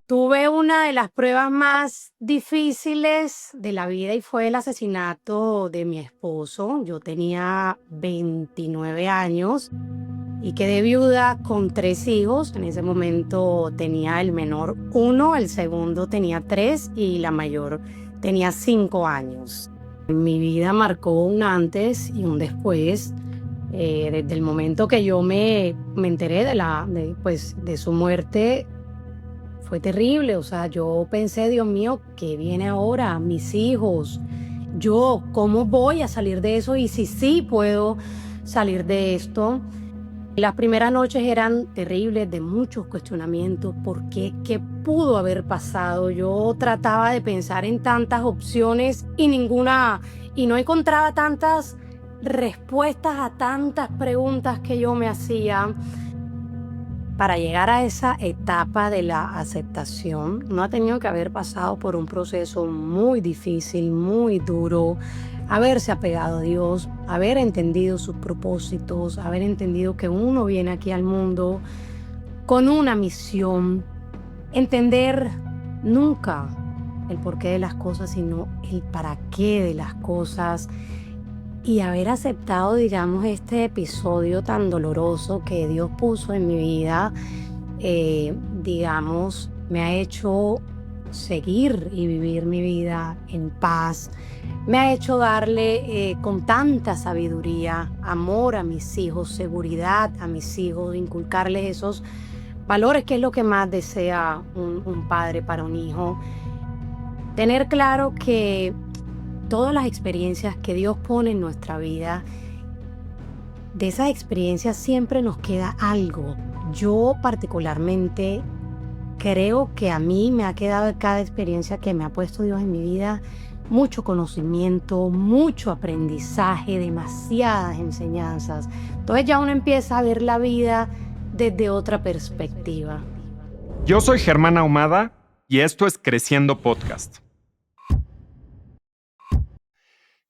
Tuve una de las pruebas más difíciles de la vida y fue el asesinato de mi esposo. Yo tenía 29 años y quedé viuda con 3 hijos. En ese momento tenía el menor 1, el segundo tenía 3 y la mayor tenía 5 años. Mi vida marcó un antes y un después. Desde el momento que yo me enteré de su muerte, fue terrible. O sea, yo pensé, Dios mío, ¿qué viene ahora? Mis hijos, yo, ¿cómo voy a salir de eso? Y si sí puedo salir de esto. Las primeras noches eran terribles, de muchos cuestionamientos. ¿Por qué? ¿Qué pudo haber pasado? Yo trataba de pensar en tantas opciones y no encontraba tantas respuestas a tantas preguntas que yo me hacía. Para llegar a esa etapa de la aceptación, uno ha tenido que haber pasado por un proceso muy difícil, muy duro, haberse apegado a Dios, haber entendido sus propósitos, haber entendido que uno viene aquí al mundo con una misión, entender nunca el porqué de las cosas, sino el para qué de las cosas, y haber aceptado, digamos, este episodio tan doloroso que Dios puso en mi vida, digamos, me ha hecho seguir y vivir mi vida en paz. Me ha hecho darle con tanta sabiduría, amor a mis hijos, seguridad a mis hijos, inculcarles esos valores que es lo que más desea un padre para un hijo. Tener claro que todas las experiencias que Dios pone en nuestra vida, de esas experiencias siempre nos queda algo. Yo particularmente creo que a mí me ha quedado de cada experiencia que me ha puesto Dios en mi vida mucho conocimiento, mucho aprendizaje, demasiadas enseñanzas. Entonces ya uno empieza a ver la vida desde otra perspectiva. Yo soy Germán Ahumada y esto es Creciendo Podcast.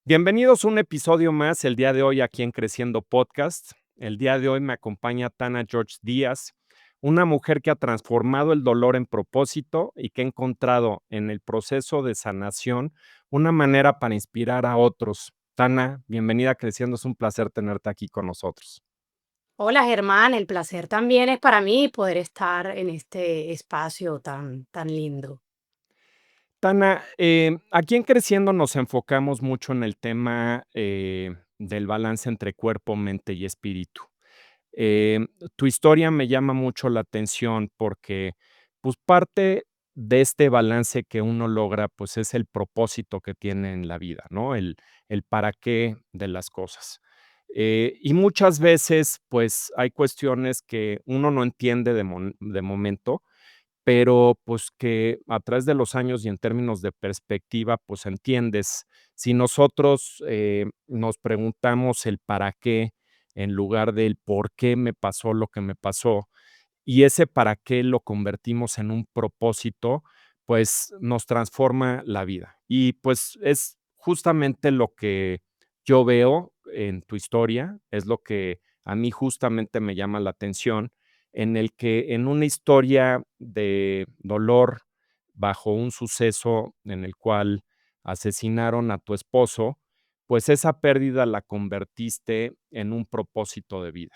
Bienvenidos a un episodio más el día de hoy aquí en Creciendo Podcast. El día de hoy me acompaña Tana George Díaz, una mujer que ha transformado el dolor en propósito y que ha encontrado en el proceso de sanación una manera para inspirar a otros. Tana, bienvenida a Creciendo, es un placer tenerte aquí con nosotros. Hola Germán, el placer también es para mí poder estar en este espacio tan lindo. Tana, aquí en Creciendo nos enfocamos mucho en el tema del balance entre cuerpo, mente y espíritu. Eh, Tu historia me llama mucho la atención porque, pues, parte de este balance que uno logra, pues, es el propósito que tiene en la vida, ¿no? El para qué de las cosas. Y muchas veces, pues, hay cuestiones que uno no entiende de momento, pero, pues, que a través de los años y en términos de perspectiva, pues, entiendes. Si nosotros, nos preguntamos el para qué, en lugar del por qué me pasó lo que me pasó, y ese para qué lo convertimos en un propósito, pues, nos transforma la vida. Y, pues, es justamente lo que yo veo en tu historia, es lo que a mí justamente me llama la atención, en el que en una historia de dolor bajo un suceso en el cual asesinaron a tu esposo, pues esa pérdida la convertiste en un propósito de vida.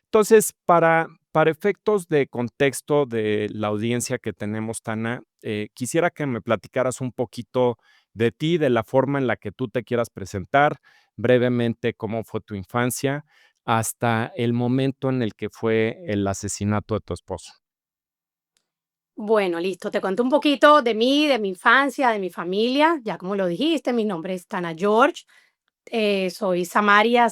Entonces, para efectos de contexto de la audiencia que tenemos, Tana, quisiera que me platicaras un poquito de ti, de la forma en la que tú te quieras presentar, brevemente cómo fue tu infancia, hasta el momento en el que fue el asesinato de tu esposo. Bueno, listo, te cuento un poquito de mí, de mi infancia, de mi familia. Ya como lo dijiste, mi nombre es Tana George. Soy Samaria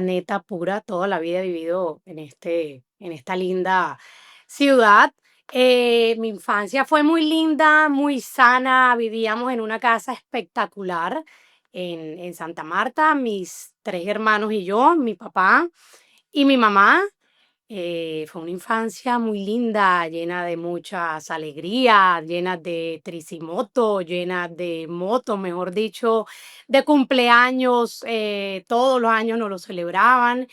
neta, pura. Toda la vida he vivido en esta linda ciudad. Mi infancia fue muy linda, muy sana. Vivíamos en una casa espectacular en Santa Marta, mis 3 hermanos y yo, mi papá y mi mamá. Fue una infancia muy linda, llena de muchas alegrías, llena de tricimoto, llena de motos, mejor dicho, de cumpleaños. Todos los años nos lo celebraban.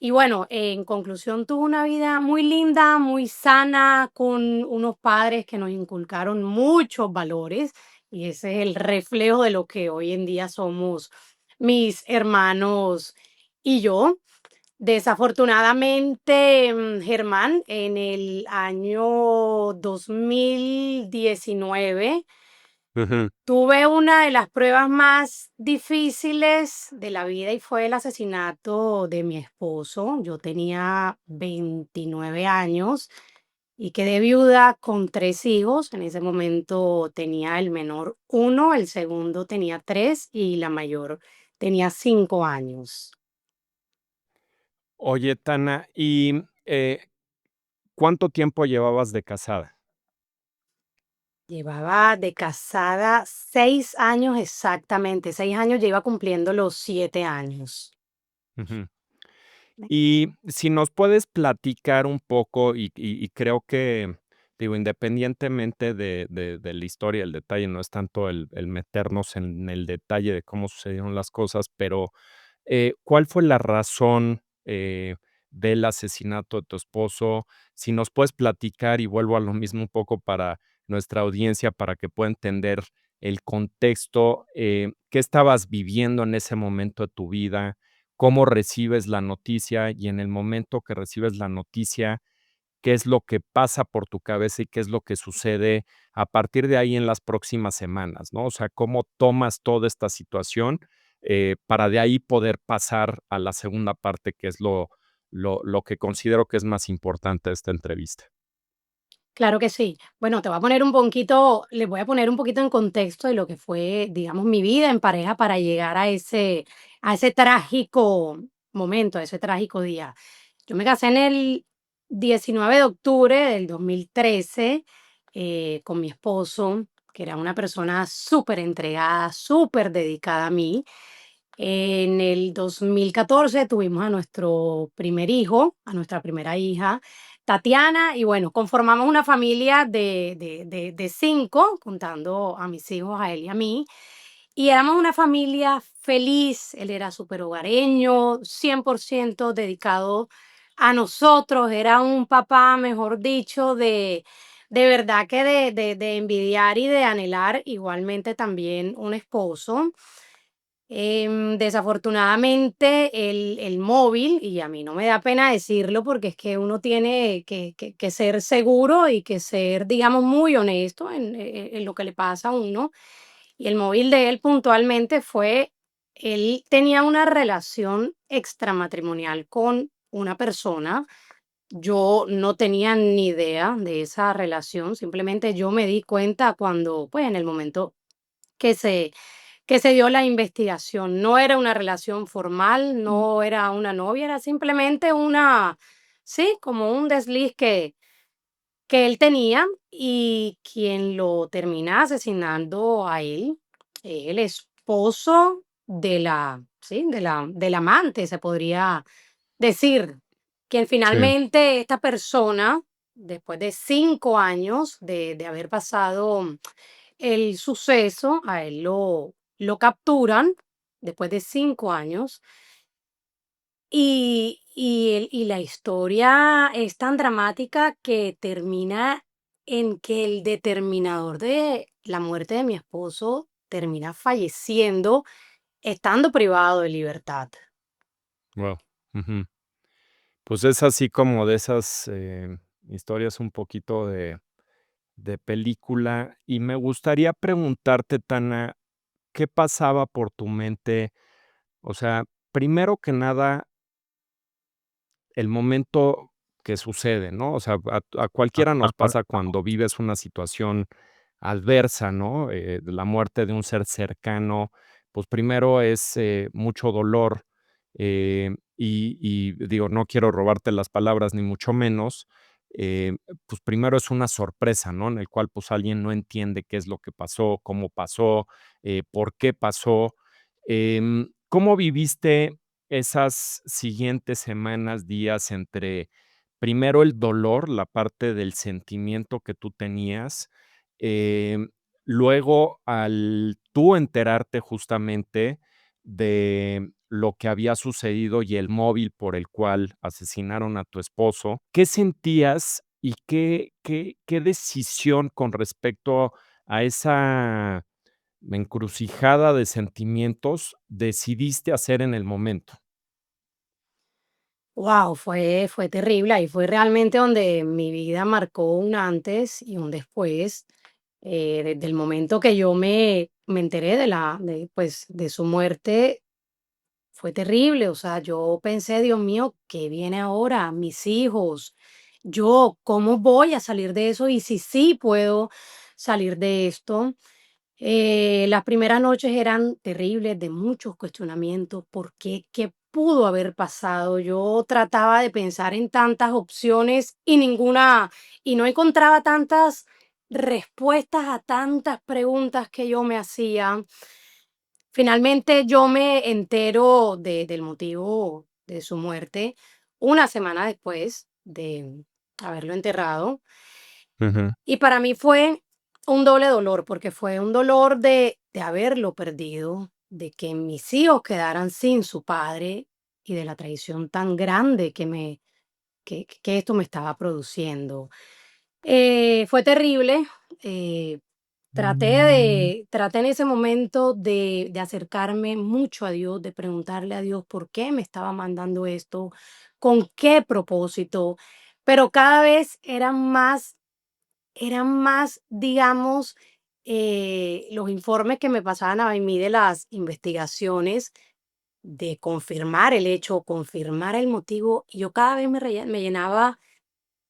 Y bueno, en conclusión, tuve una vida muy linda, muy sana, con unos padres que nos inculcaron muchos valores y ese es el reflejo de lo que hoy en día somos mis hermanos y yo. Desafortunadamente, Germán, en el año 2019 Ujú. tuve una de las pruebas más difíciles de la vida y fue el asesinato de mi esposo. Yo tenía 29 años y quedé viuda con 3 hijos. En ese momento tenía el menor 1, el segundo tenía 3 y la mayor tenía 5 años. Oye, Tana, y, ¿cuánto tiempo llevabas de casada? Llevaba de casada 6 años exactamente, 6 años, ya iba cumpliendo los 7 años. Ujú. Y si nos puedes platicar un poco, y creo que, digo, independientemente de la historia, el detalle, no es tanto el meternos en el detalle de cómo sucedieron las cosas, pero, ¿cuál fue la razón, del asesinato de tu esposo? Si nos puedes platicar, y vuelvo a lo mismo un poco para nuestra audiencia, para que pueda entender el contexto, ¿qué estabas viviendo en ese momento de tu vida? ¿Cómo recibes la noticia? Y en el momento que recibes la noticia, ¿qué es lo que pasa por tu cabeza y qué es lo que sucede a partir de ahí en las próximas semanas, ¿no? O sea, ¿cómo tomas toda esta situación, para de ahí poder pasar a la segunda parte, que es lo que considero que es más importante de esta entrevista? Claro que sí. Bueno, te voy a poner un poquito, les voy a poner un poquito en contexto de lo que fue, digamos, mi vida en pareja para llegar a ese trágico momento, a ese trágico día. Yo me casé en el 19 de octubre del 2013 con mi esposo, que era una persona súper entregada, súper dedicada a mí. En el 2014 tuvimos a nuestro primer hijo, a nuestra primera hija, Tatiana, y bueno, conformamos una familia de 5, contando a mis hijos, a él y a mí, y éramos una familia feliz. Él era súper hogareño, 100% dedicado a nosotros, era un papá, mejor dicho, de verdad que de envidiar y de anhelar, igualmente también un esposo. Desafortunadamente, el móvil, y a mí no me da pena decirlo porque es que uno tiene que ser seguro y que ser, digamos, muy honesto en lo que le pasa a uno. Y el móvil de él puntualmente fue, él tenía una relación extramatrimonial con una persona. Yo no tenía ni idea de esa relación, simplemente yo me di cuenta cuando, pues, en el momento que se dio la investigación. No era una relación formal, no era una novia, era simplemente una, sí, como un desliz que él tenía y quien lo termina asesinando a él, el esposo de la, sí, del amante, se podría decir, quien Sí, finalmente esta persona, después de 5 años de haber pasado el suceso, a él lo capturan después de 5 años y la historia es tan dramática que termina en que el determinador de la muerte de mi esposo termina falleciendo estando privado de libertad. guau. Ujú. Pues es así como de esas, historias un poquito de película, y me gustaría preguntarte, Tana, ¿qué pasaba por tu mente? O sea, primero que nada, el momento que sucede, ¿no? O sea, a cualquiera nos pasa cuando vives una situación adversa, ¿no? La muerte de un ser cercano, pues primero es, mucho dolor, y digo, no quiero robarte las palabras ni mucho menos, pues primero es una sorpresa, ¿no? En el cual, pues, alguien no entiende qué es lo que pasó, cómo pasó, por qué pasó. ¿Cómo viviste esas siguientes semanas, días entre primero el dolor, la parte del sentimiento que tú tenías, em, luego al tú enterarte justamente de lo que había sucedido y el móvil por el cual asesinaron a tu esposo, ¿qué sentías y qué decisión con respecto a esa encrucijada de sentimientos decidiste hacer en el momento? Wow, fue terrible. Ahí fue realmente donde mi vida marcó un antes y un después. Desde el momento que yo me enteré pues, de su muerte, fue terrible. O sea, yo pensé, Dios mío, ¿qué viene ahora? Mis hijos, yo, ¿cómo voy a salir de eso? Y si sí puedo salir de esto. Las primeras noches eran terribles, de muchos cuestionamientos. ¿Por qué? ¿Qué pudo haber pasado? Yo trataba de pensar en tantas opciones y ninguna, y no encontraba tantas respuestas a tantas preguntas que yo me hacía. Finalmente yo me entero del motivo de su muerte una semana después de haberlo enterrado. Ujú, Y para mí fue un doble dolor, porque fue un dolor de haberlo perdido, de que mis hijos quedaran sin su padre y de la traición tan grande que esto me estaba produciendo. Fue terrible. eh, traté en ese momento de acercarme mucho a Dios, de preguntarle a Dios por qué me estaba mandando esto, con qué propósito, pero cada vez eran más, digamos, los informes que me pasaban a mí de las investigaciones, de confirmar el hecho, confirmar el motivo, y yo cada vez me llenaba,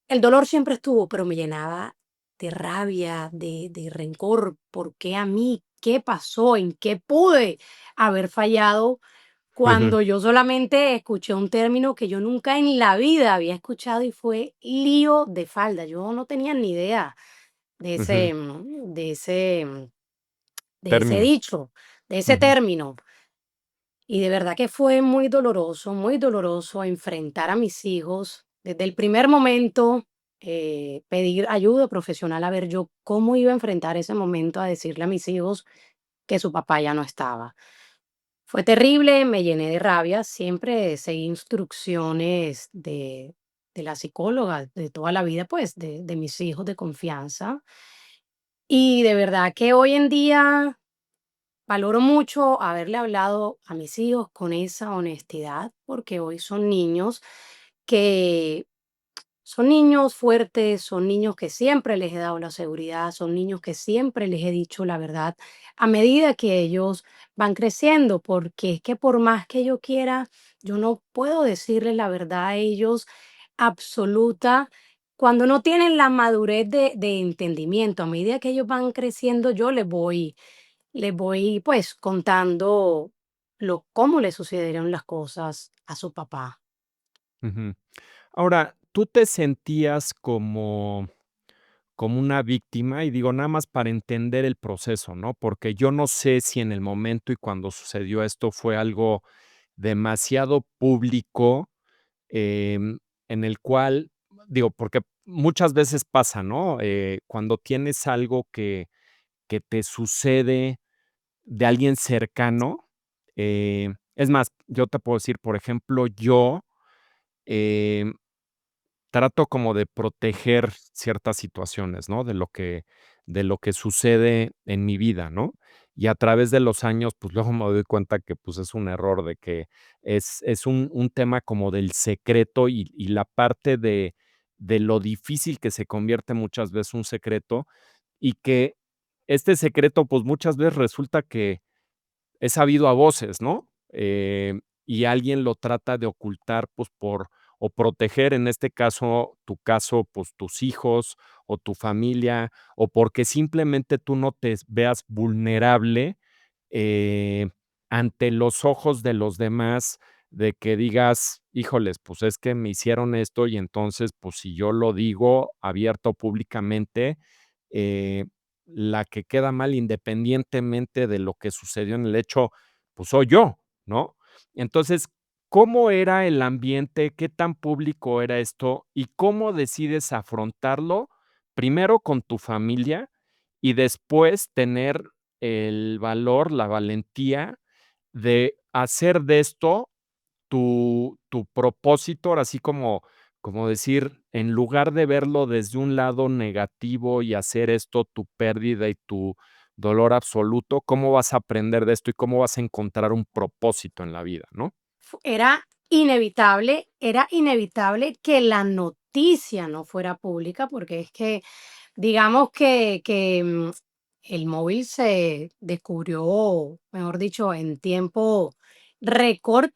el dolor siempre estuvo, pero me llenaba de rabia, de rencor. ¿Por qué a mí? ¿Qué pasó? ¿En qué pude haber fallado? ujú, Cuando yo solamente escuché un término que yo nunca en la vida había escuchado y fue lío de falda. Yo no tenía ni idea de ujú. ese, mm, de ese, mm, de ese Término. dicho, de ese Ujú, término. Y de verdad que fue muy doloroso enfrentar a mis hijos. Desde el primer momento, pedir ayuda profesional a ver yo cómo iba a enfrentar ese momento, a decirle a mis hijos que su papá ya no estaba. Fue terrible, me llené de rabia, siempre seguí instrucciones de la psicóloga de toda la vida, pues, de mis hijos de confianza. Y de verdad que hoy en día valoro mucho haberle hablado a mis hijos con esa honestidad, porque hoy que son niños fuertes, son niños que siempre les he dado la seguridad, son niños que siempre les he dicho la verdad a medida que ellos van creciendo, porque es que por más que yo quiera, yo no puedo decirles la verdad a ellos absoluta cuando no tienen la madurez de entendimiento. A medida que ellos van creciendo, yo les voy pues contando cómo le sucedieron las cosas a su papá. ujú. Ahora, ¿tú te sentías como una víctima? Y digo, nada más para entender el proceso, ¿no? Porque yo no sé si en el momento y cuando sucedió esto fue algo demasiado público, em, en el cual, digo, porque muchas veces pasa, ¿no? Cuando tienes algo que te sucede de alguien cercano, es más, yo te puedo decir, por ejemplo, yo, em trato como de proteger ciertas situaciones, ¿no? De lo que sucede en mi vida, ¿no? Y a través de los años, pues, luego me doy cuenta que, pues, es un error, de que es un tema como del secreto y la parte de lo difícil que se convierte muchas veces un secreto, y que este secreto, pues, muchas veces resulta que es sabido a voces, ¿no? Y alguien lo trata de ocultar, pues, o proteger, en este caso, tu caso, pues, tus hijos o tu familia, o porque simplemente tú no te veas vulnerable, eh, ante los ojos de los demás, de que digas: "Híjoles, pues, es que me hicieron esto, y entonces, pues, si yo lo digo abierto públicamente, eh, la que queda mal, independientemente de lo que sucedió en el hecho, pues soy yo", ¿no? Entonces, ¿cómo era el ambiente? ¿Qué tan público era esto? ¿Y cómo decides afrontarlo? Primero con tu familia y después tener el valor, la valentía de hacer de esto tu propósito, ahora sí como decir, en lugar de verlo desde un lado negativo y hacer esto tu pérdida y tu dolor absoluto, ¿cómo vas a aprender de esto y cómo vas a encontrar un propósito en la vida, no? Era inevitable que la noticia no fuera pública, porque es que, digamos que el móvil se descubrió, mejor dicho, en tiempo récord,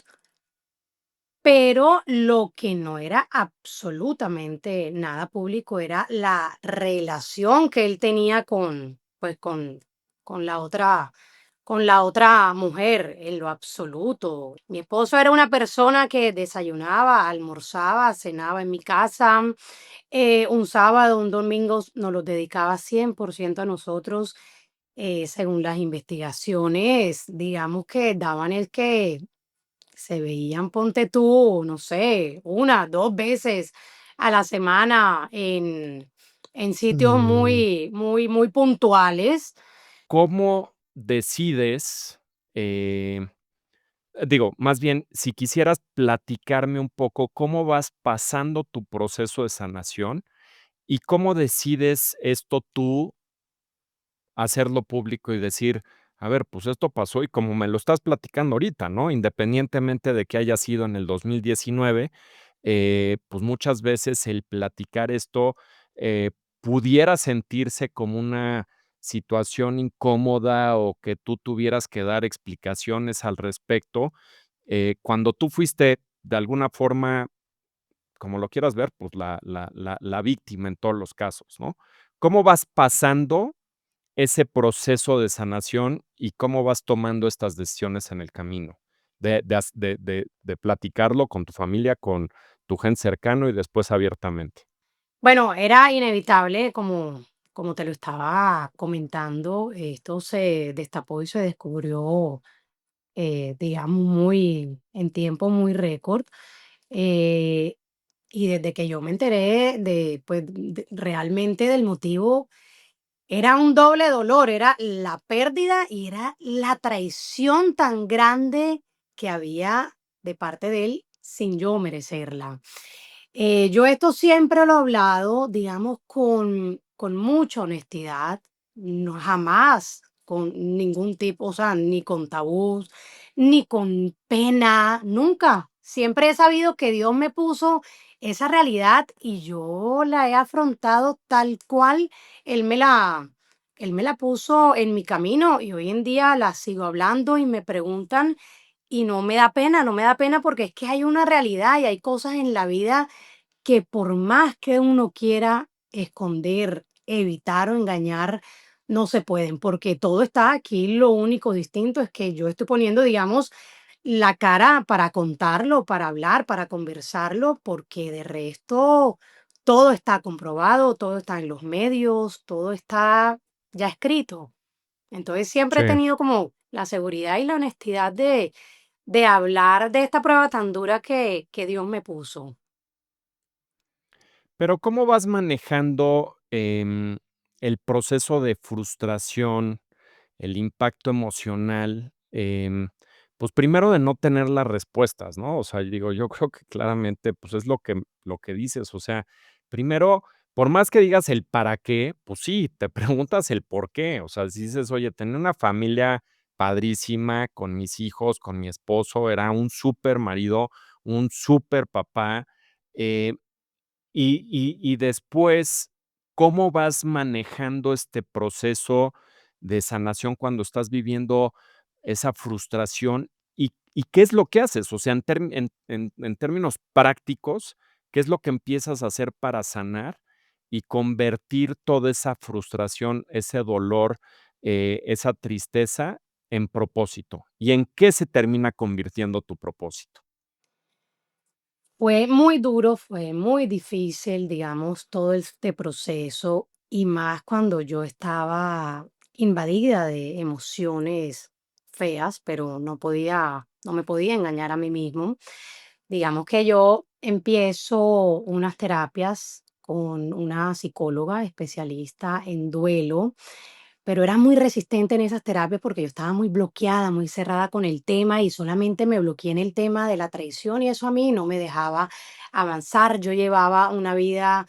pero lo que no era absolutamente nada público era la relación que él tenía con, pues, con con la otra mujer, en lo absoluto. Mi esposo era una persona que desayunaba, almorzaba, cenaba en mi casa. Un sábado, un domingo nos lo dedicaba 100% a nosotros. Según las investigaciones, digamos que daban el que se veían, ponte tú, no sé, una, dos veces a la semana en sitios Mm. muy puntuales. ¿Cómo decides, eh, digo, más bien, si quisieras platicarme un poco cómo vas pasando tu proceso de sanación y cómo decides esto tú hacerlo público y decir: "A ver, pues esto pasó", y como me lo estás platicando ahorita, ¿no? Independientemente de que haya sido en el 2019, pues muchas veces el platicar esto, eh, pudiera sentirse como una situación incómoda o que tú tuvieras que dar explicaciones al respecto, cuando tú fuiste de alguna forma, como lo quieras ver, pues la víctima en todos los casos, ¿no? ¿Cómo vas pasando ese proceso de sanación y cómo vas tomando estas decisiones en el camino? De platicarlo con tu familia, con tu gente cercano y después abiertamente. Bueno, era inevitable, como te lo estaba comentando, esto se destapó y se descubrió, digamos, en tiempo muy récord. eh, y desde que yo me enteré pues, realmente del motivo, era un doble dolor, era la pérdida y era la traición tan grande que había de parte de él sin yo merecerla. Yo esto siempre lo he hablado, digamos, con mucha honestidad, no jamás con ningún tipo, o sea, ni con tabús, ni con pena, nunca. Siempre he sabido que Dios me puso esa realidad y yo la he afrontado tal cual Él me la, Él me la puso en mi camino y hoy en día la sigo hablando y me preguntan y no me da pena, no me da pena porque es que hay una realidad y hay cosas en la vida que por más que uno quiera esconder, evitar o engañar, no se pueden, porque todo está aquí. Lo único distinto es que yo estoy poniendo, digamos, la cara para contarlo, para hablar, para conversarlo, porque de resto todo está comprobado, todo está en los medios, todo está ya escrito. Entonces siempre Sí. he tenido como la seguridad y la honestidad de hablar de esta prueba tan dura que Dios me puso. Pero, ¿cómo vas manejando, el proceso de frustración, el impacto emocional? Pues, primero de no tener las respuestas, ¿no? O sea, digo, yo creo que claramente, pues, es lo que dices, o sea, primero, por más que digas el para qué, pues sí, te preguntas el por qué, o sea, si dices: "Oye, tener una familia padrísima con mis hijos, con mi esposo, era un súper marido, un súper papá", eh y después, ¿cómo vas manejando este proceso de sanación cuando estás viviendo esa frustración? ¿Y qué es lo que haces? O sea, en términos prácticos, ¿qué es lo que empiezas a hacer para sanar y convertir toda esa frustración, ese dolor, esa tristeza en propósito? ¿Y en qué se termina convirtiendo tu propósito? Fue muy duro, fue muy difícil, digamos, todo este proceso y más cuando yo estaba invadida de emociones feas, pero no me podía engañar a mí mismo. Digamos que yo empiezo unas terapias con una psicóloga especialista en duelo pero era muy resistente en esas terapias porque yo estaba muy bloqueada, muy cerrada con el tema y solamente me bloqueé en el tema de la traición y eso a mí no me dejaba avanzar. Yo llevaba una vida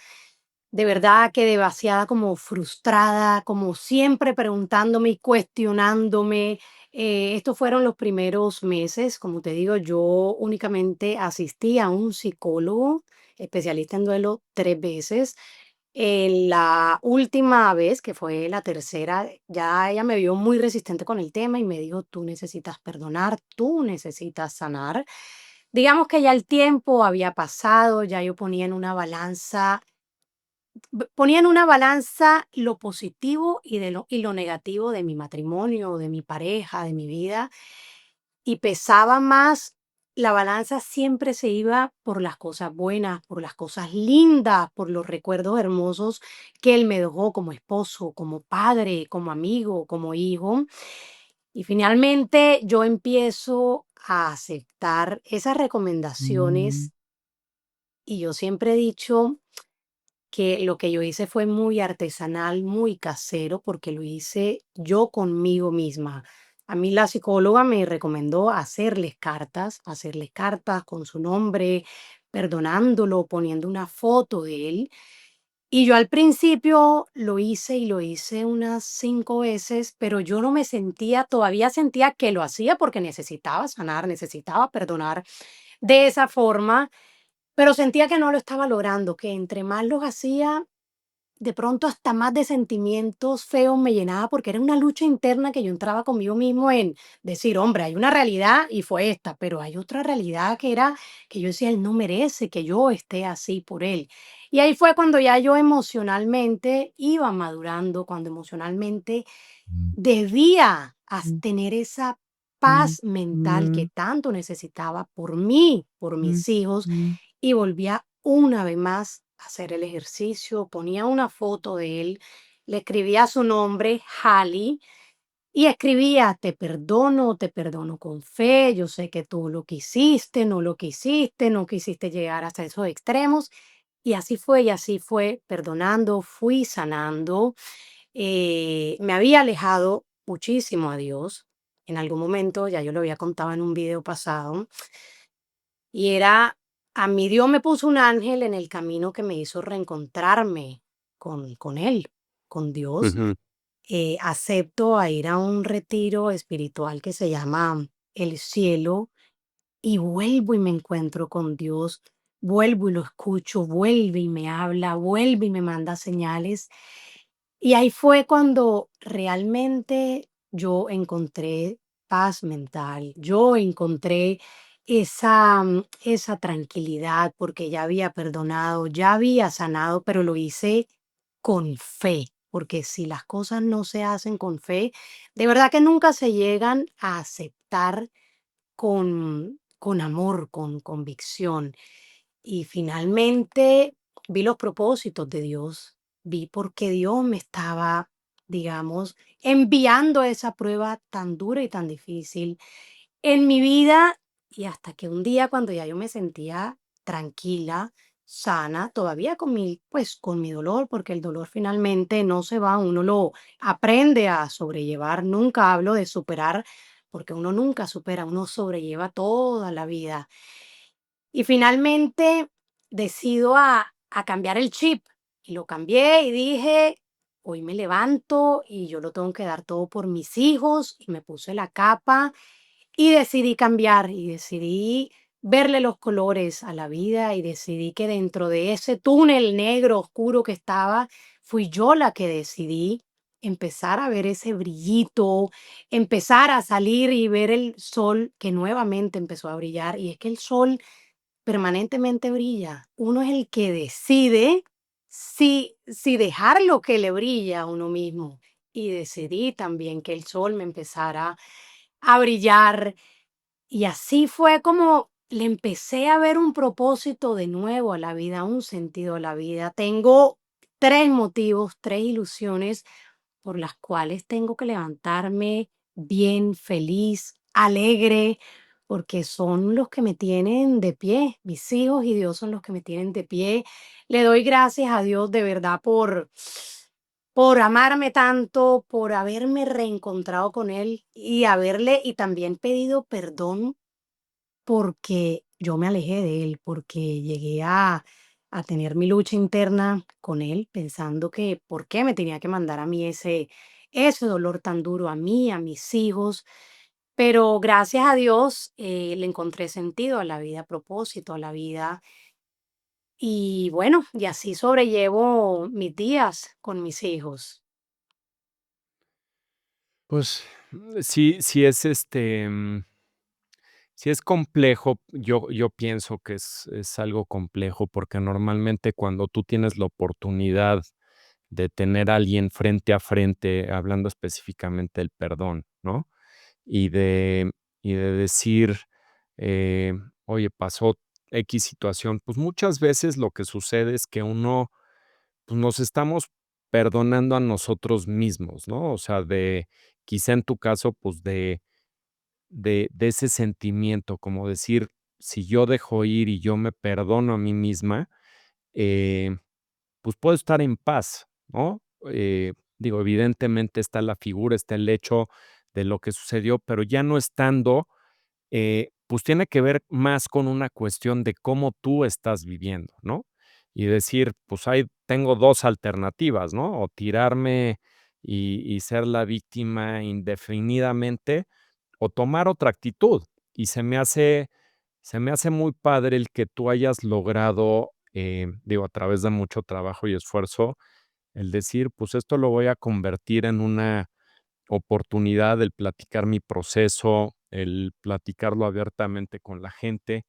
de verdad que demasiada como frustrada, como siempre preguntándome y cuestionándome. Estos fueron los primeros meses, como te digo, yo únicamente asistí a un psicólogo especialista en duelo 3 veces. En la última vez, que fue la tercera, ya ella me vio muy resistente con el tema y me dijo, tú necesitas perdonar, tú necesitas sanar. Digamos que ya el tiempo había pasado, ya yo ponía en una balanza lo positivo y lo negativo de mi matrimonio, de mi pareja, de mi vida, y pesaba más, la balanza siempre se iba por las cosas buenas, por las cosas lindas, por los recuerdos hermosos que él me dejó como esposo, como padre, como amigo, como hijo. Y finalmente yo empiezo a aceptar esas recomendaciones y yo siempre he dicho que lo que yo hice fue muy artesanal, muy casero, porque lo hice yo conmigo misma. A mí la psicóloga me recomendó hacerles cartas con su nombre, perdonándolo, poniendo una foto de él. Y yo al principio lo hice y lo hice unas 5 veces, pero yo no me sentía, todavía sentía que lo hacía porque necesitaba sanar, necesitaba perdonar de esa forma, pero sentía que no lo estaba logrando, que entre más los hacía, de pronto hasta más de sentimientos feos me llenaba porque era una lucha interna que yo entraba conmigo mismo en decir, hombre, hay una realidad y fue esta, pero hay otra realidad que era que yo decía, él no merece que yo esté así por él. Y ahí fue cuando ya yo emocionalmente iba madurando, cuando emocionalmente debía tener esa paz mental que tanto necesitaba por mí, por mis hijos, y volvía una vez más a hacer el ejercicio, ponía una foto de él, le escribía su nombre, Hali, y escribía, te perdono con fe, yo sé que tú lo quisiste, no lo quisiste, no quisiste llegar hasta esos extremos, y así fue, perdonando, fui sanando. Me había alejado muchísimo a Dios. En algún momento, ya yo lo había contado en un video pasado, y era, a mí Dios me puso un ángel en el camino que me hizo reencontrarme con Él, con Dios. Ujú, Acepto a ir a un retiro espiritual que se llama El Cielo y vuelvo y me encuentro con Dios, vuelvo y lo escucho, vuelve y me habla, vuelve y me manda señales. Y ahí fue cuando realmente yo encontré paz mental, yo encontré esa tranquilidad porque ya había perdonado, ya había sanado, pero lo hice con fe, porque si las cosas no se hacen con fe, de verdad que nunca se llegan a aceptar con amor, con convicción. Y finalmente vi los propósitos de Dios, vi por qué Dios me estaba, digamos, enviando esa prueba tan dura y tan difícil en mi vida y hasta que un día cuando ya yo me sentía tranquila, sana, todavía pues con mi dolor, porque el dolor finalmente no se va, uno lo aprende a sobrellevar, nunca hablo de superar, porque uno nunca supera, uno sobrelleva toda la vida. Y finalmente decido a cambiar el chip y lo cambié y dije, hoy me levanto y yo lo tengo que dar todo por mis hijos y me puse la capa y decidí cambiar y decidí verle los colores a la vida y decidí que dentro de ese túnel negro oscuro que estaba, fui yo la que decidí empezar a ver ese brillito, empezar a salir y ver el sol que nuevamente empezó a brillar. Y es que el sol permanentemente brilla. Uno es el que decide si dejar lo que le brilla a uno mismo. Y decidí también que el sol me empezara a brillar y así fue como le empecé a ver un propósito de nuevo a la vida, un sentido a la vida. Tengo 3 motivos, 3 ilusiones por las cuales tengo que levantarme bien, feliz, alegre, porque son los que me tienen de pie. Mis hijos y Dios son los que me tienen de pie. Le doy gracias a Dios de verdad por amarme tanto, por haberme reencontrado con él y haberle y también pedido perdón porque yo me alejé de él, porque llegué a tener mi lucha interna con él, pensando que por qué me tenía que mandar a mí ese dolor tan duro a mí, a mis hijos. Pero gracias a Dios le encontré sentido a la vida, propósito a la vida. Y bueno, y así sobrellevo mis días con mis hijos. Pues, sí es, sí es complejo. Yo pienso que es algo complejo, porque normalmente cuando tú tienes la oportunidad de tener a alguien frente a frente, hablando específicamente del perdón, ¿no? Y de decir, eh, oye, pasó X situación, pues, muchas veces lo que sucede es que uno, pues, nos estamos perdonando a nosotros mismos, ¿no? O sea, quizá en tu caso, pues, de ese sentimiento, como decir, si yo dejo ir y yo me perdono a mí misma, eh, pues puedo estar en paz, ¿no? Digo, evidentemente está la figura, está el hecho de lo que sucedió, pero ya no estando, pues tiene que ver más con una cuestión de cómo tú estás viviendo, ¿no? Y decir, pues tengo 2 alternativas, ¿no? O tirarme y ser la víctima indefinidamente, o tomar otra actitud. Y se me hace muy padre el que tú hayas logrado, digo, a través de mucho trabajo y esfuerzo, el decir, pues esto lo voy a convertir en una oportunidad, el platicar mi proceso, el platicarlo abiertamente con la gente.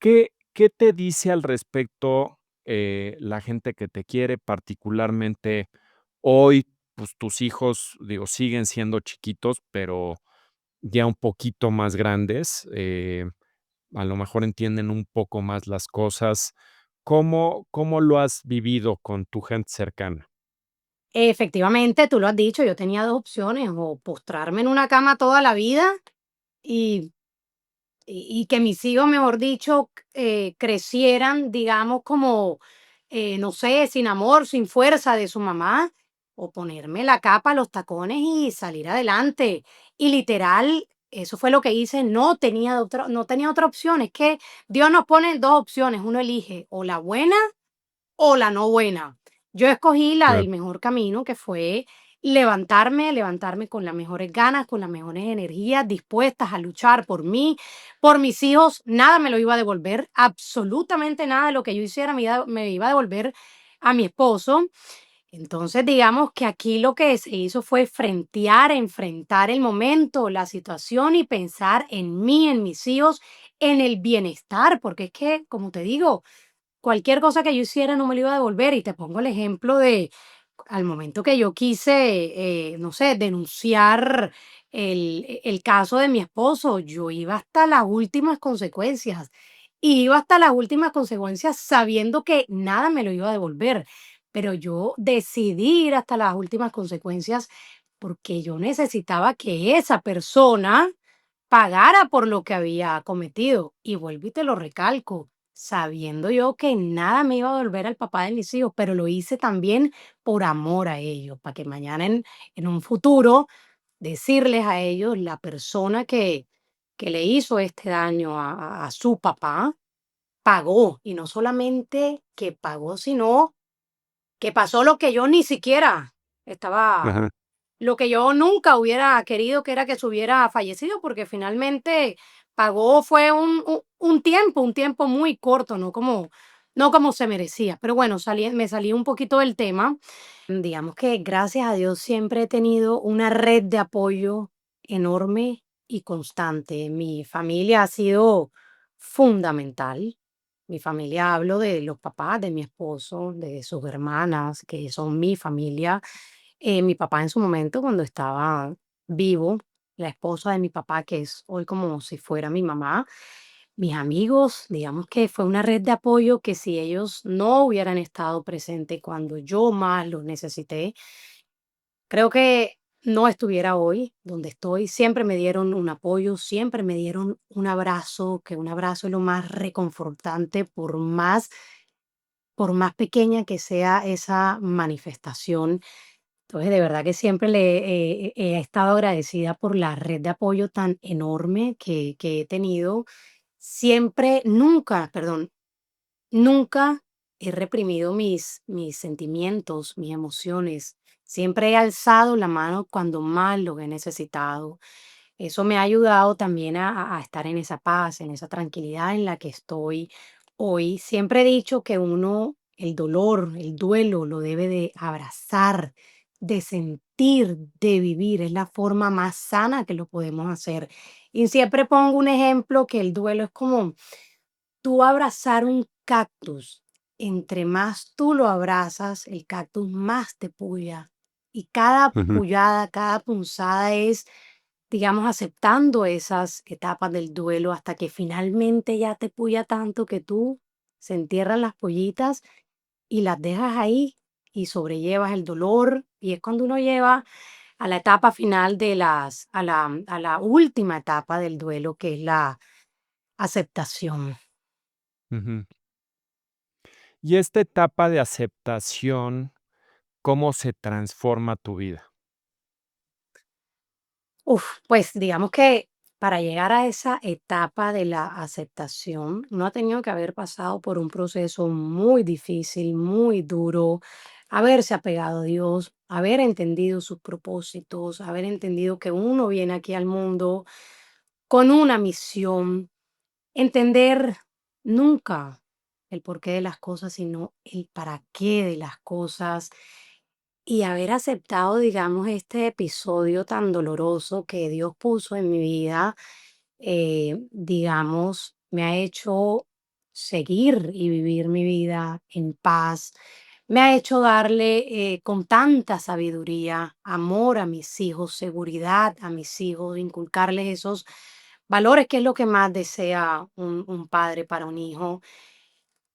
¿Qué te dice al respecto, la gente que te quiere? Particularmente hoy, pues tus hijos, digo, siguen siendo chiquitos, pero ya un poquito más grandes, a lo mejor entienden un poco más las cosas. ¿Cómo lo has vivido con tu gente cercana? Efectivamente, tú lo has dicho, yo tenía dos opciones, o postrarme en una cama toda la vida y y que mis hijos, mejor dicho, crecieran, digamos, como, no sé, sin amor, sin fuerza de su mamá, o ponerme la capa, los tacones y salir adelante. Y literal, eso fue lo que hice, no tenía otra opción. Es que Dios nos pone dos opciones, uno elige o la buena o la no buena. Yo escogí la Claro. del mejor camino, que fue levantarme con las mejores ganas, con las mejores energías, dispuestas a luchar por mí, por mis hijos. Nada me lo iba a devolver, absolutamente nada de lo que yo hiciera me iba a devolver a mi esposo. Entonces, digamos que aquí lo que se hizo fue enfrentar el momento, la situación y pensar en mí, en mis hijos, en el bienestar, porque es que, como te digo, cualquier cosa que yo hiciera no me lo iba a devolver. Y te pongo el ejemplo de al momento que yo quise, no sé, denunciar el caso de mi esposo, yo iba hasta las últimas consecuencias. Y iba hasta las últimas consecuencias sabiendo que nada me lo iba a devolver. Pero yo decidí ir hasta las últimas consecuencias porque yo necesitaba que esa persona pagara por lo que había cometido. Y vuelvo y te lo recalco, sabiendo yo que nada me iba a volver al papá de mis hijos, pero lo hice también por amor a ellos, para que mañana en un futuro decirles a ellos la persona que le hizo este daño a su papá pagó. Y no solamente que pagó, sino que pasó lo que yo ni siquiera estaba Ajá. lo que yo nunca hubiera querido, que era que se hubiera fallecido, porque finalmente pagó fue un tiempo muy corto, no como se merecía. Pero bueno, me salí un poquito del tema. Digamos que gracias a Dios siempre he tenido una red de apoyo enorme y constante. Mi familia ha sido fundamental. Mi familia, hablo de los papás de mi esposo, de sus hermanas, que son mi familia. Mi papá en su momento, cuando estaba vivo, la esposa de mi papá, que es hoy como si fuera mi mamá, mis amigos, digamos que fue una red de apoyo que si ellos no hubieran estado presentes cuando yo más los necesité, creo que no estuviera hoy donde estoy. Siempre me dieron un apoyo, siempre me dieron un abrazo, que un abrazo es lo más reconfortante por más pequeña que sea esa manifestación. Entonces, de verdad que siempre he estado agradecida por la red de apoyo tan enorme que he tenido. Siempre, nunca, perdón, nunca he reprimido mis sentimientos, mis emociones. Siempre he alzado la mano cuando más lo he necesitado. Eso me ha ayudado también a estar en esa paz, en esa tranquilidad en la que estoy hoy. Siempre he dicho que uno, el dolor, el duelo, lo debe de abrazar, de sentir, de vivir. Es la forma más sana que lo podemos hacer. Y siempre pongo un ejemplo que el duelo es como tú abrazar un cactus. Entre más tú lo abrazas, el cactus más te puya. Y cada Ujú, pullada, cada punzada es, digamos, aceptando esas etapas del duelo hasta que finalmente ya te puya tanto que tú se entierran las pollitas y las dejas ahí y sobrellevas el dolor. Y es cuando uno lleva a la etapa final a la última etapa del duelo, que es la aceptación. ujú. Y esta etapa de aceptación, ¿cómo se transforma tu vida? Pues digamos que para llegar a esa etapa de la aceptación, uno ha tenido que haber pasado por un proceso muy difícil, muy duro, haberse apegado a Dios, haber entendido sus propósitos, haber entendido que uno viene aquí al mundo con una misión, entender nunca el porqué de las cosas, sino el para qué de las cosas y haber aceptado, digamos, este episodio tan doloroso que Dios puso en mi vida, digamos, me ha hecho seguir y vivir mi vida en paz. Me ha hecho darle con tanta sabiduría, amor a mis hijos, seguridad a mis hijos, inculcarles esos valores que es lo que más desea un padre para un hijo.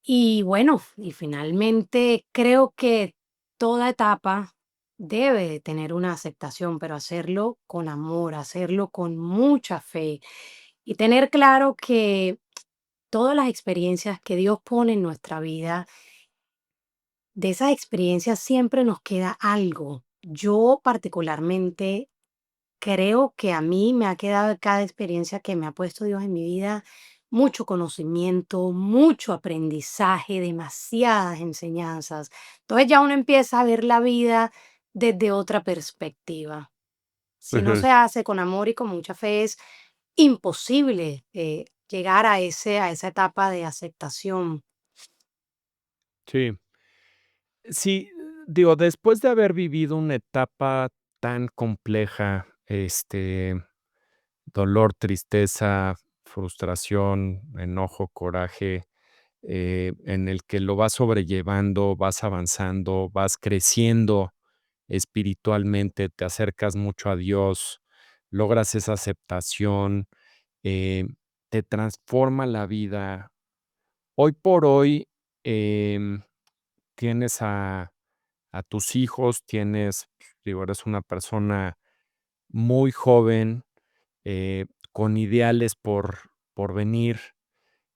Y bueno, y finalmente creo que toda etapa debe de tener una aceptación, pero hacerlo con amor, hacerlo con mucha fe y tener claro que todas las experiencias que Dios pone en nuestra vida, de esas experiencias siempre nos queda algo. Yo particularmente creo que a mí me ha quedado de cada experiencia que me ha puesto Dios en mi vida mucho conocimiento, mucho aprendizaje, demasiadas enseñanzas. Entonces ya uno empieza a ver la vida desde otra perspectiva. Si no Ujú, se hace con amor y con mucha fe, es imposible llegar a esa etapa de aceptación. sí. Sí, digo, después de haber vivido una etapa tan compleja, dolor, tristeza, frustración, enojo, coraje, en el que lo vas sobrellevando, vas avanzando, vas creciendo espiritualmente, te acercas mucho a Dios, logras esa aceptación, eh, te transforma la vida. Hoy por hoy, em, tienes a tus hijos, tienes, digo, eres una persona muy joven, con ideales por venir,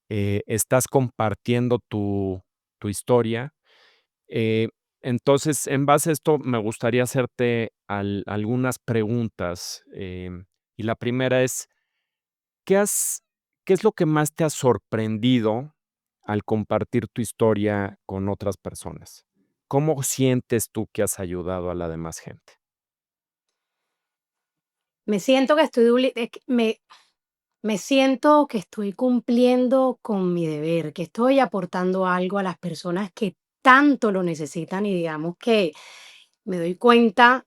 estás compartiendo tu historia. Eh, entonces, en base a esto, me gustaría hacerte algunas preguntas. Y la primera es, ¿qué has qué es lo que más te ha sorprendido al compartir tu historia con otras personas? ¿Cómo sientes tú que has ayudado a la demás gente? Me siento que es que me siento que estoy cumpliendo con mi deber, que estoy aportando algo a las personas que tanto lo necesitan y digamos que me doy cuenta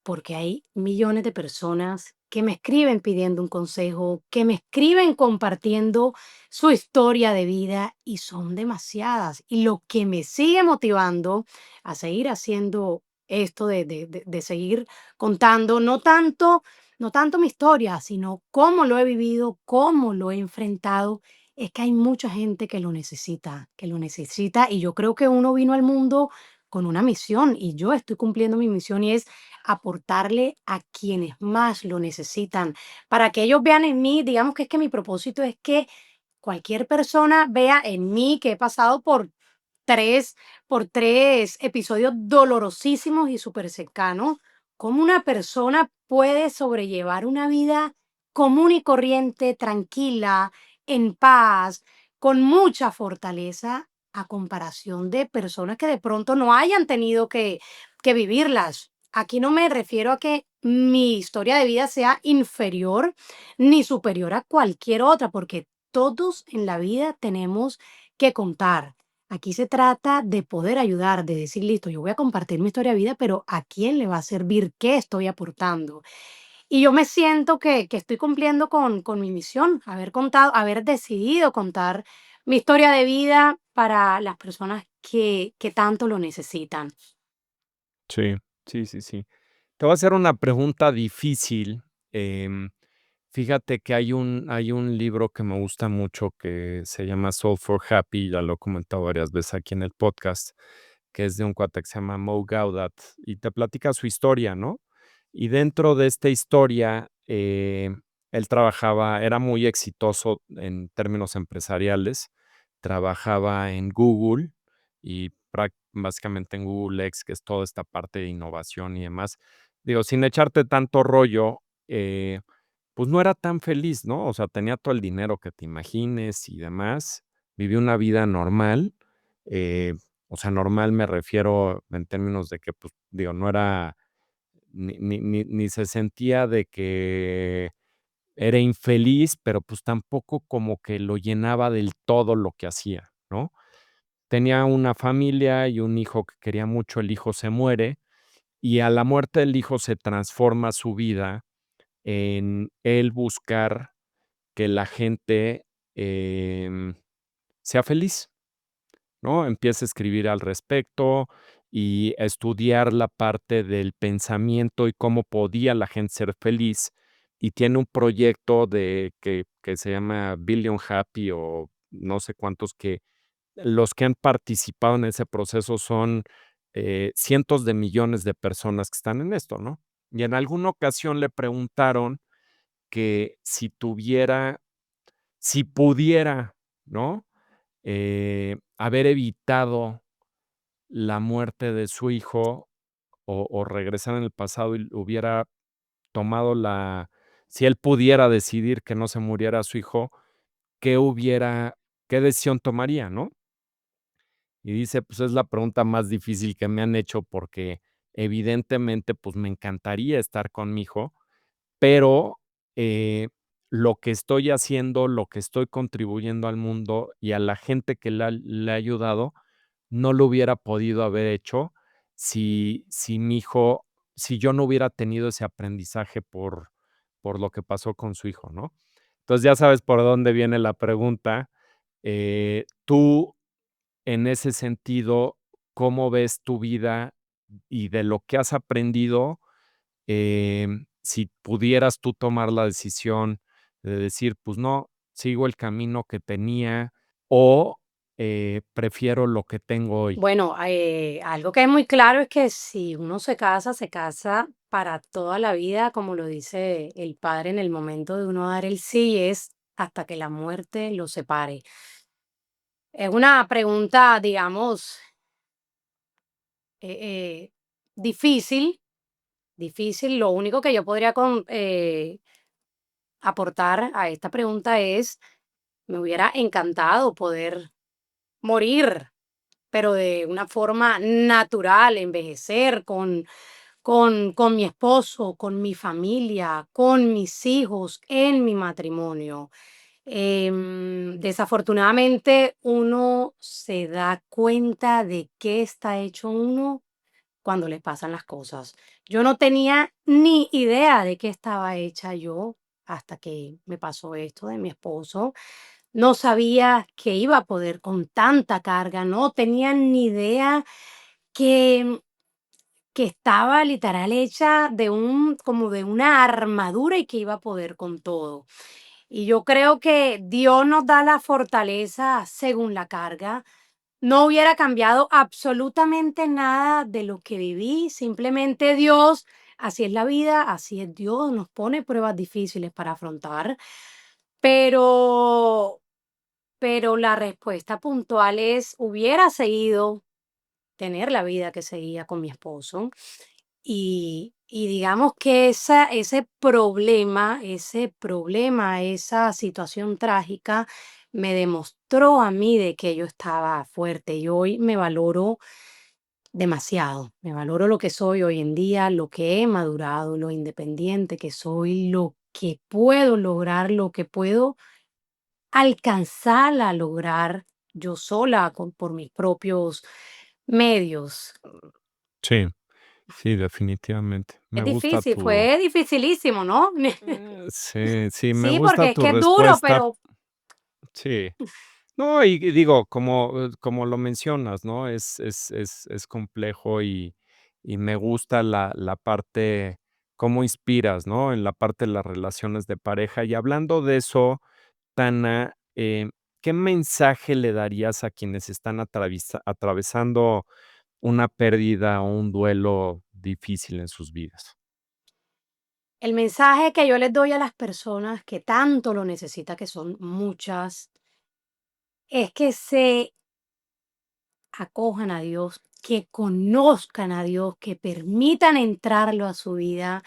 porque hay millones de personas que me escriben pidiendo un consejo, que me escriben compartiendo su historia de vida y son demasiadas. Y lo que me sigue motivando a seguir haciendo esto de seguir contando, no tanto mi historia, sino cómo lo he vivido, cómo lo he enfrentado, es que hay mucha gente que lo necesita y yo creo que uno vino al mundo con una misión y yo estoy cumpliendo mi misión y es aportarle a quienes más lo necesitan, para que ellos vean en mí, digamos que mi propósito es que cualquier persona vea en mí que he pasado por tres, por tres episodios dolorosísimos y súper cercanos, cómo una persona puede sobrellevar una vida común y corriente, tranquila, en paz, con mucha fortaleza, a comparación de personas que de pronto no hayan tenido que vivirlas. Aquí no me refiero a que mi historia de vida sea inferior ni superior a cualquier otra, porque todos en la vida tenemos que contar. Aquí se trata de poder ayudar, de decir, listo, yo voy a compartir mi historia de vida, pero ¿a quién le va a servir? ¿Qué estoy aportando? Y yo me siento que estoy cumpliendo con mi misión, haber contado, haber decidido contar mi historia de vida para las personas que tanto lo necesitan. Sí, sí, sí, sí. Te voy a hacer una pregunta difícil. em, Fíjate que hay un libro que me gusta mucho que se llama Solve for Happy, ya lo he comentado varias veces aquí en el podcast, que es de un cuate que se llama Mo Gaudat y te platica su historia, ¿no? Y dentro de esta historia, él trabajaba, era muy exitoso en términos empresariales, trabajaba en Google y básicamente en Google X, que es toda esta parte de innovación y demás. Digo, sin echarte tanto rollo, pues no era tan feliz, ¿no? O sea, tenía todo el dinero que te imagines y demás. Vivió una vida normal. eh, o sea, normal me refiero en términos de que, pues, digo, no era ni se sentía de que era infeliz, pero pues tampoco como que lo llenaba del todo lo que hacía, ¿no? Tenía una familia y un hijo que quería mucho, el hijo se muere y a la muerte del hijo se transforma su vida en él buscar que la gente, sea feliz, ¿no? Empieza a escribir al respecto y a estudiar la parte del pensamiento y cómo podía la gente ser feliz, y tiene un proyecto de que se llama Billion Happy o no sé cuántos, que los que han participado en ese proceso son, cientos de millones de personas que están en esto, ¿no? Y en alguna ocasión le preguntaron que si pudiera, ¿no? Haber evitado la muerte de su hijo o regresar en el pasado y hubiera tomado si él pudiera decidir que no se muriera su hijo, ¿qué hubiera qué decisión tomaría, no? Y dice, pues es la pregunta más difícil que me han hecho porque evidentemente, pues me encantaría estar con mi hijo, pero, lo que estoy haciendo, lo que estoy contribuyendo al mundo y a la gente que le ha ayudado, no lo hubiera podido haber hecho si mi hijo si yo no hubiera tenido ese aprendizaje por lo que pasó con su hijo, ¿no? Entonces, ya sabes por dónde viene la pregunta. Tú, en ese sentido, ¿cómo ves tu vida y de lo que has aprendido? Si pudieras tú tomar la decisión de decir, pues no, sigo el camino que tenía o, prefiero lo que tengo hoy. Bueno, algo que es muy claro es que si uno se casa para toda la vida, como lo dice el padre en el momento de uno dar el sí, es hasta que la muerte los separe. Es una pregunta, digamos, eh, difícil, difícil. Lo único que yo podría aportar a esta pregunta es, me hubiera encantado poder morir, pero de una forma natural, envejecer con mi esposo, con mi familia, con mis hijos, en mi matrimonio. Desafortunadamente, uno se da cuenta de qué está hecho uno cuando le pasan las cosas. Yo no tenía ni idea de qué estaba hecha yo hasta que me pasó esto de mi esposo. No sabía que iba a poder con tanta carga, no tenía ni idea que estaba literal hecha de como de una armadura y que iba a poder con todo. Y yo creo que Dios nos da la fortaleza según la carga. No hubiera cambiado absolutamente nada de lo que viví, simplemente Dios, así es la vida, así es Dios, nos pone pruebas difíciles para afrontar, pero pero la respuesta puntual es, hubiera seguido tener la vida que seguía con mi esposo. Y digamos que ese problema, esa situación trágica me demostró a mí de que yo estaba fuerte y hoy me valoro demasiado. Me valoro lo que soy hoy en día, lo que he madurado, lo independiente que soy, lo que puedo lograr, lo que puedo alcanzar a lograr yo sola por mis propios medios. Sí, sí, definitivamente. Es Me gusta difícil, tu fue dificilísimo, ¿no? sí, sí, me Sí, gusta porque es tu que es duro, respuesta. pero Sí. No, y digo, como lo mencionas, ¿no? Es complejo y me gusta la parte cómo inspiras, ¿no? En la parte de las relaciones de pareja. Y hablando de eso, Tana, ¿qué mensaje le darías a quienes están atravesando una pérdida o un duelo difícil en sus vidas? el mensaje que yo les doy a las personas que tanto lo necesitan, que son muchas, es que se acojan a Dios, que conozcan a Dios, que permitan entrarlo a su vida,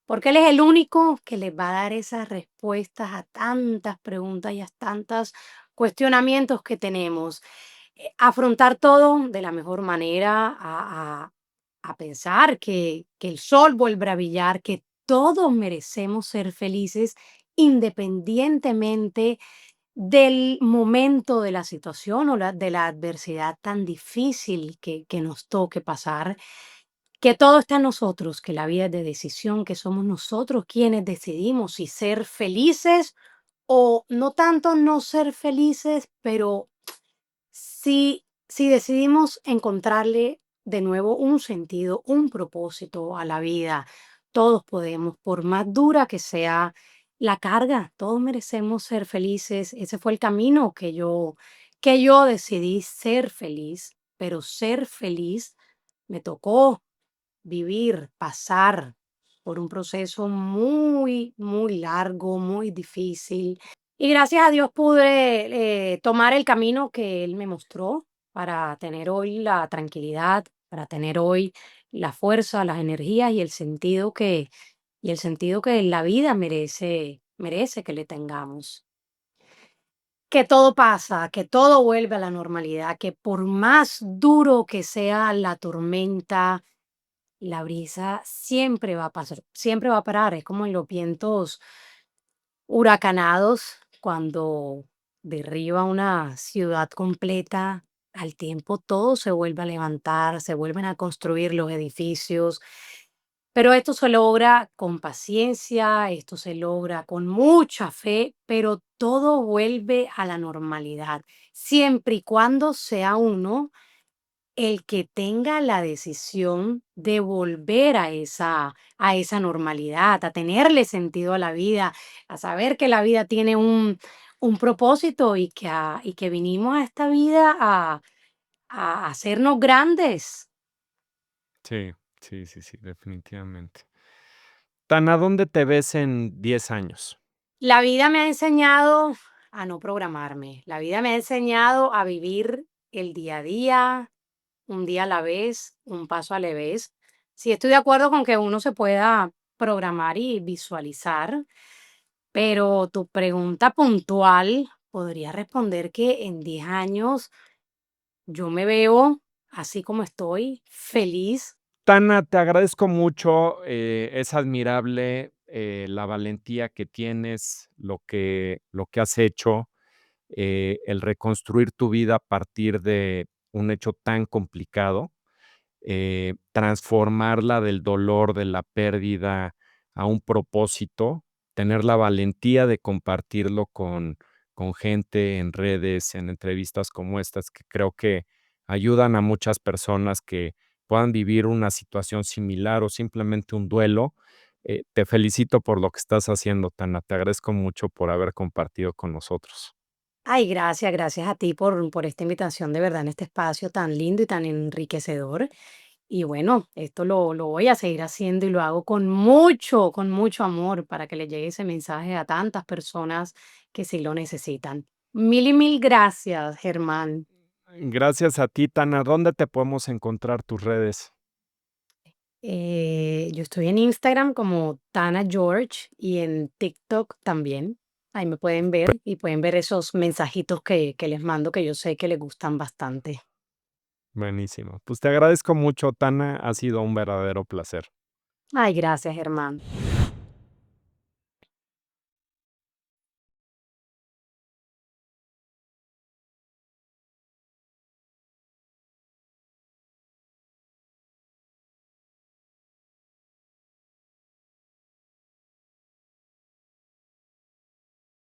porque Él es el único que les va a dar esas respuestas a tantas preguntas y a tantos cuestionamientos que tenemos. Afrontar todo de la mejor manera, a pensar que el sol vuelve a brillar, que todos merecemos ser felices independientemente del momento, de la situación o de la adversidad tan difícil que nos toque pasar, que todo está en nosotros, que la vida es de decisión, que somos nosotros quienes decidimos si ser felices o no tanto no ser felices, pero si decidimos encontrarle de nuevo un sentido, un propósito a la vida, todos podemos, por más dura que sea la carga, todos merecemos ser felices. Ese fue el camino que yo decidí ser feliz, pero ser feliz me tocó vivir, pasar por un proceso muy, muy largo, muy difícil. Y gracias a Dios pude tomar el camino que Él me mostró para tener hoy la tranquilidad, para tener hoy la fuerza, las energías y el sentido que la vida merece que le tengamos. Que todo pasa, que todo vuelve a la normalidad, que por más duro que sea la tormenta, la brisa siempre va a pasar, siempre va a parar. Es como en los vientos huracanados, cuando derriba una ciudad completa, al tiempo todo se vuelve a levantar, se vuelven a construir los edificios, pero esto se logra con paciencia, esto se logra con mucha fe, pero todo vuelve a la normalidad, siempre y cuando sea uno el que tenga la decisión de volver a esa normalidad, a tenerle sentido a la vida, a saber que la vida tiene un propósito y que vinimos a esta vida a hacernos grandes. Sí, sí, sí, sí, definitivamente. Tana, ¿dónde te ves en 10 años? La vida me ha enseñado a no programarme, la vida me ha enseñado a vivir el día a día, un día a la vez, un paso a la vez. Sí, estoy de acuerdo con que uno se pueda programar y visualizar, pero tu pregunta puntual podría responder que en 10 años yo me veo así como estoy, feliz. Tana, te agradezco mucho, es admirable, la valentía que tienes, lo que has hecho, el reconstruir tu vida a partir de un hecho tan complicado. Transformarla del dolor, de la pérdida a un propósito, tener la valentía de compartirlo con gente en redes, en entrevistas como estas, que creo que ayudan a muchas personas que puedan vivir una situación similar o simplemente un duelo. Te felicito por lo que estás haciendo, Tana. Te agradezco mucho por haber compartido con nosotros. Ay, gracias a ti por esta invitación de verdad en este espacio tan lindo y tan enriquecedor. Y bueno, esto lo voy a seguir haciendo y lo hago con mucho amor para que le llegue ese mensaje a tantas personas que sí lo necesitan. Mil y mil gracias, Germán. Gracias a ti, Tana. ¿Dónde te podemos encontrar tus redes? Yo estoy en Instagram como Tana George y en TikTok también. Ahí me pueden ver y pueden ver esos mensajitos que les mando que yo sé que les gustan bastante. Buenísimo. Pues te agradezco mucho, Tana. Ha sido un verdadero placer. Ay, gracias, Germán.